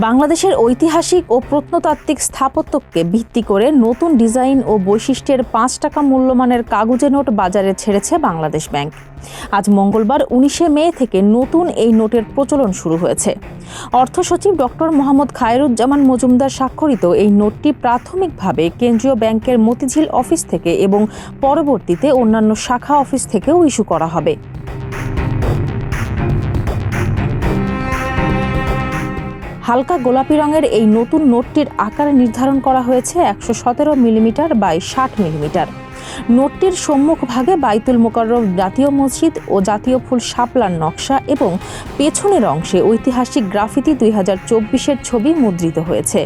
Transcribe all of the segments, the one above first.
বাংলাদেশের ঐতিহাসিক ও প্রত্নতাত্ত্বিক স্থাপত্যকে ভিত্তি করে নতুন ডিজাইন ও বৈশিষ্ট্যের ৫ টাকা মূল্যমানের কাগুজে নোট বাজারে ছেড়েছে বাংলাদেশ ব্যাংক। আজ মঙ্গলবার ১৯শে মে থেকে নতুন এই নোটের প্রচলন শুরু হয়েছে। অর্থ সচিব ডক্টর মোহাম্মদ খায়রুজ্জামান মজুমদার স্বাক্ষরিত এই নোটটি প্রাথমিকভাবে কেন্দ্রীয় ব্যাংকের মতিঝিল অফিস থেকে এবং পরবর্তীতে অন্যান্য শাখা অফিস থেকেও ইস্যু করা হবে। হালকা গোলাপি রঙের এই নতুন নোটটির আকার নির্ধারণ করা হয়েছে ১১৭ মিলিমিটার বাই ৬০ মিলিমিটার। নোটটির সম্মুখ ভাগে বাইতুল মোকাররম জাতীয় মসজিদ ও জাতীয় ফুল শাপলার নকশা এবং পেছনের অংশে ঐতিহাসিক গ্রাফিতি ২০২৪-এর ছবি মুদ্রিত হয়েছে।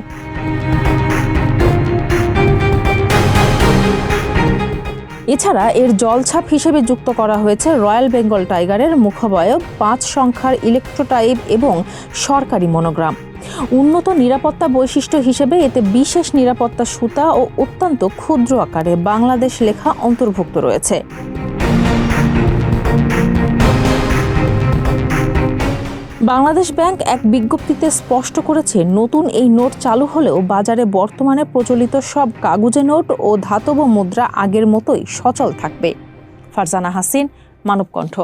এছাড়া এর জলছাপ হিসেবে যুক্ত করা হয়েছে রয়্যাল বেঙ্গল টাইগারের মুখাবয়ব, ৫ সংখ্যার ইলেকট্রোটাইপ এবং সরকারি মনোগ্রাম। উন্নত নিরাপত্তা বৈশিষ্ট্য হিসেবে এতে বিশেষ নিরাপত্তা সুতা ও অত্যন্ত ক্ষুদ্র আকারে বাংলাদেশ লেখা অন্তর্ভুক্ত রয়েছে। বাংলাদেশ ব্যাংক এক বিজ্ঞপ্তিতে স্পষ্ট করেছে, নতুন এই নোট চালু হলেও বাজারে বর্তমানে প্রচলিত সব কাগুজে নোট ও ধাতব মুদ্রা আগের মতোই সচল থাকবে। ফারজানা হাসিন, মানবকণ্ঠ।